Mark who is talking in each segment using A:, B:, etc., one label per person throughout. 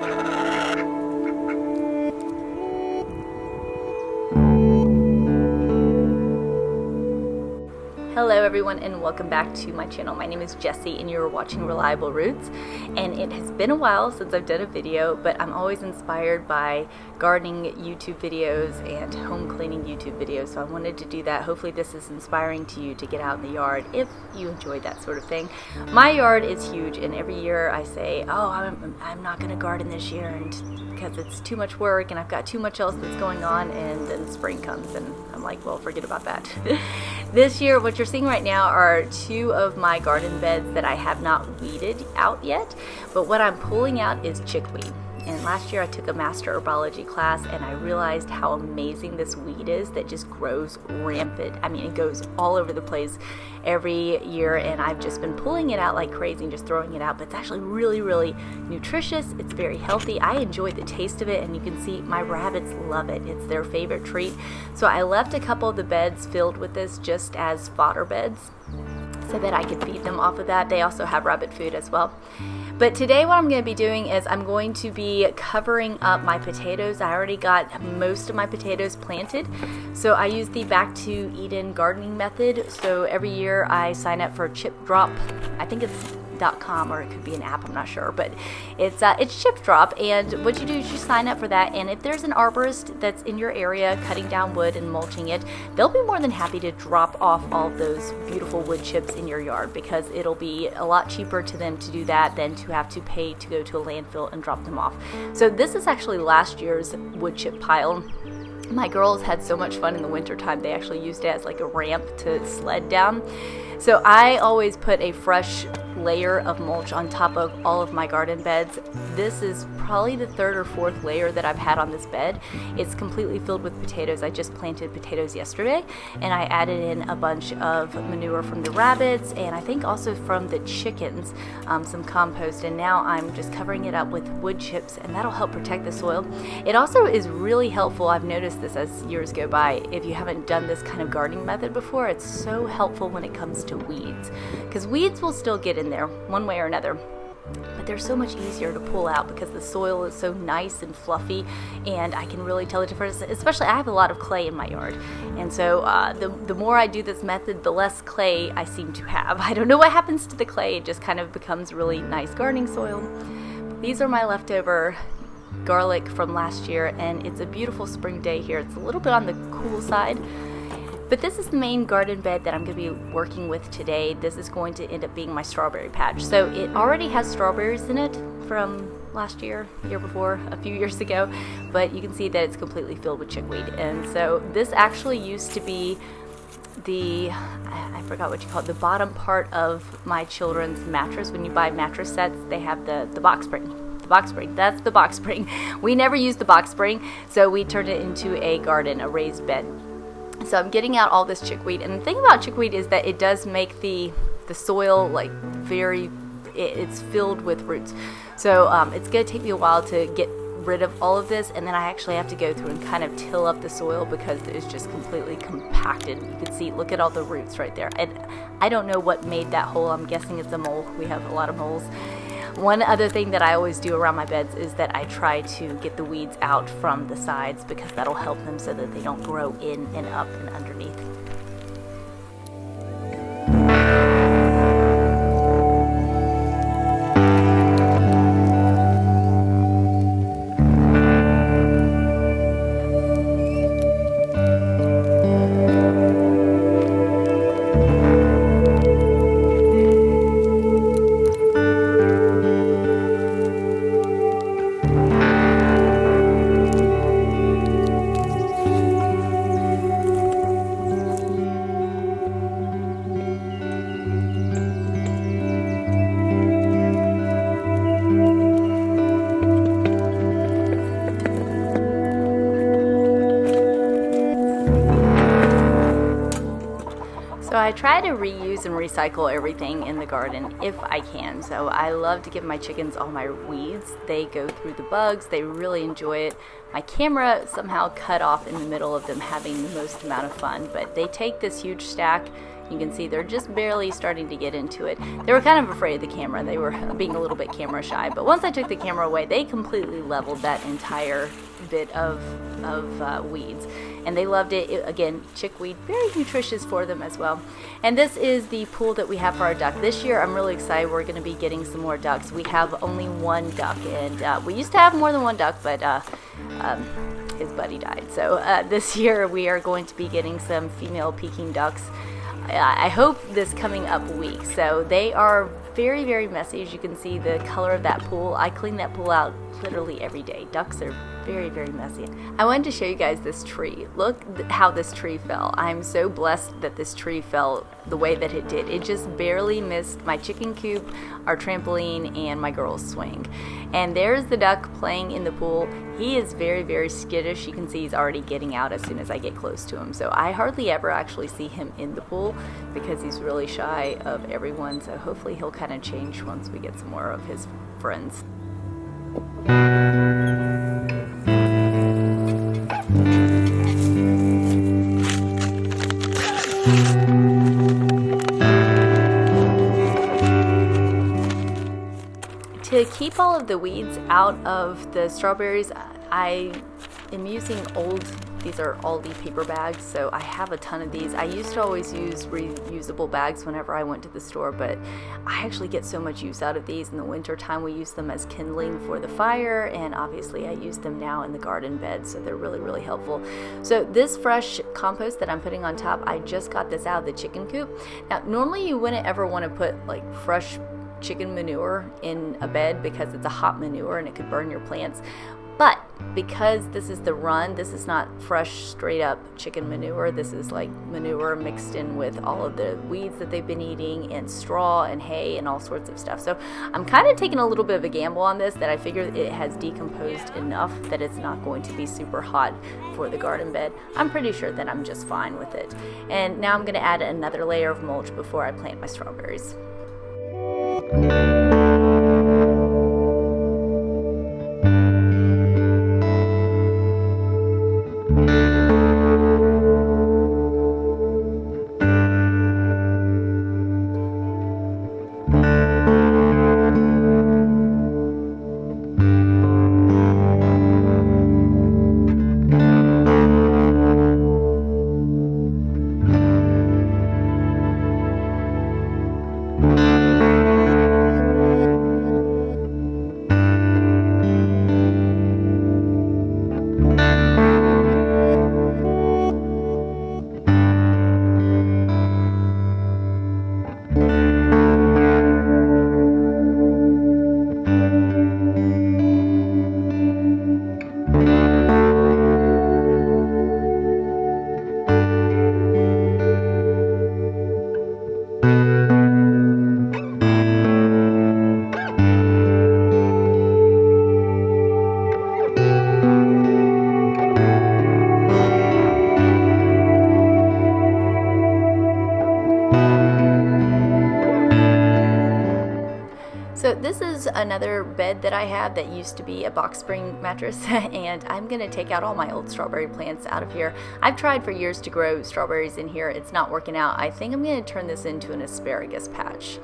A: Hello everyone and welcome back to my channel. My name is Jessie and you're watching Reliable Roots, and it has been a while since I've done a video, but I'm always inspired by gardening YouTube videos and home cleaning YouTube videos, so I wanted to do that. Hopefully this is inspiring to you to get out in the yard if you enjoy that sort of thing. My yard is huge, and every year I say, oh, I'm not going to garden this year and because it's too much work and I've got too much else that's going on, and then spring comes and I'm like, well, forget about that. This year, what you're seeing right now are two of my garden beds that I have not weeded out yet, but what I'm pulling out is chickweed. And last year I took a master herbology class and I realized how amazing this weed is that just grows rampant. I mean, it goes all over the place every year, and I've just been pulling it out like crazy and just throwing it out, but it's actually really, really nutritious. It's very healthy. I enjoy the taste of it, and you can see my rabbits love it. It's their favorite treat. So I left a couple of the beds filled with this just as fodder beds so that I could feed them off of that. They also have rabbit food as well. But today what I'm going to be doing is I'm going to be covering up my potatoes. I already got most of my potatoes planted. So I use the Back to Eden gardening method. So every year I sign up for Chip Drop. I think it's .com, or it could be an app, I'm not sure, but it's Chip Drop, and what you do is you sign up for that, and if there's an arborist that's in your area cutting down wood and mulching it, they'll be more than happy to drop off all of those beautiful wood chips in your yard, because it'll be a lot cheaper to them to do that than to have to pay to go to a landfill and drop them off. So this is actually last year's wood chip pile. My girls had so much fun in the winter time. They actually used it as like a ramp to sled down. So I always put a fresh layer of mulch on top of all of my garden beds. This is probably the third or fourth layer that I've had on this bed. It's completely filled with potatoes. I just planted potatoes yesterday, and I added in a bunch of manure from the rabbits, and I think also from the chickens, some compost, and now I'm just covering it up with wood chips, and that'll help protect the soil. It also is really helpful. I've noticed this as years go by. If you haven't done this kind of gardening method before, it's so helpful when it comes to weeds, because weeds will still get in there one way or another, but they're so much easier to pull out because the soil is so nice and fluffy, and I can really tell the difference. Especially I have a lot of clay in my yard, and so the more I do this method, the less clay I seem to have. I don't know what happens to the clay. It just kind of becomes really nice gardening soil. These are my leftover garlic from last year, and it's a beautiful spring day here. It's a little bit on the cool side, but this is the main garden bed that I'm going to be working with today. This is going to end up being my strawberry patch. So it already has strawberries in it from last year, year before, a few years ago, but you can see that it's completely filled with chickweed. And so this actually used to be I forgot what you call it, the bottom part of my children's mattress. When you buy mattress sets, they have the box spring. The box spring, that's the box spring. We never used the box spring, so we turned it into a garden, a raised bed. So I'm getting out all this chickweed, and the thing about chickweed is that it does make the soil like it's filled with roots. So it's going to take me a while to get rid of all of this, and then I actually have to go through and kind of till up the soil because it's just completely compacted. You can see, look at all the roots right there. And I don't know what made that hole. I'm guessing it's a mole. We have a lot of moles. One other thing that I always do around my beds is that I try to get the weeds out from the sides, because that'll help them so that they don't grow in and up and underneath. So I try to reuse and recycle everything in the garden if I can. So I love to give my chickens all my weeds. They go through the bugs. They really enjoy it. My camera somehow cut off in the middle of them having the most amount of fun, but they take this huge stack You can see they're just barely starting to get into it. They were kind of afraid of the camera. They were being a little bit camera shy, but once I took the camera away, they completely leveled that entire bit of weeds, and they loved it. Again, chickweed, very nutritious for them as well. And this is the pool that we have for our duck. This year I'm really excited. We're going to be getting some more ducks. We have only one duck, and we used to have more than one duck, but his buddy died. So this year we are going to be getting some female Peking ducks. I hope this coming up week. So they are very, very messy. As you can see, the color of that pool, I clean that pool out literally every day. Ducks are very, very messy. I wanted to show you guys this tree. Look how this tree fell. I'm so blessed that this tree fell the way that it did. It just barely missed my chicken coop, our trampoline, and my girls' swing. And there's the duck playing in the pool. He is very, very skittish. You can see he's already getting out as soon as I get close to him. So I hardly ever actually see him in the pool because he's really shy of everyone. So hopefully he'll kind of change once we get some more of his friends. To keep all of the weeds out of the strawberries, I am using these are Aldi paper bags, so I have a ton of these. I used to always use reusable bags whenever I went to the store, but I actually get so much use out of these. In the winter time, we use them as kindling for the fire, and obviously I use them now in the garden bed, so they're really, really helpful. So this fresh compost that I'm putting on top, I just got this out of the chicken coop. Now, normally you wouldn't ever want to put like fresh chicken manure in a bed because it's a hot manure and it could burn your plants. But because this is the run, this is not fresh, straight up chicken manure. This is like manure mixed in with all of the weeds that they've been eating and straw and hay and all sorts of stuff. So I'm kind of taking a little bit of a gamble on this, that I figure it has decomposed enough that it's not going to be super hot for the garden bed. I'm pretty sure that I'm just fine with it. And now I'm going to add another layer of mulch before I plant my strawberries. So this is another bed that I have that used to be a box spring mattress, and I'm going to take out all my old strawberry plants out of here. I've tried for years to grow strawberries in here. It's not working out. I think I'm going to turn this into an asparagus patch.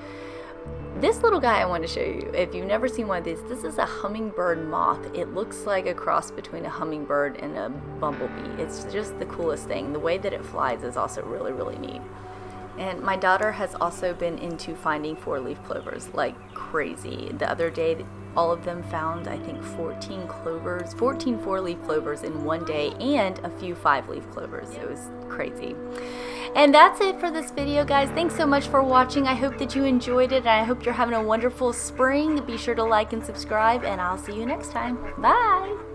A: This little guy I want to show you, if you've never seen one of these, this is a hummingbird moth. It looks like a cross between a hummingbird and a bumblebee. It's just the coolest thing. The way that it flies is also really, really neat. And my daughter has also been into finding 4-leaf clovers like crazy. The other day, all of them found, I think, 14 clovers, 14 4-leaf clovers in one day, and a few 5-leaf clovers. It was crazy. And that's it for this video, guys. Thanks so much for watching. I hope that you enjoyed it, and I hope you're having a wonderful spring. Be sure to like and subscribe, and I'll see you next time. Bye!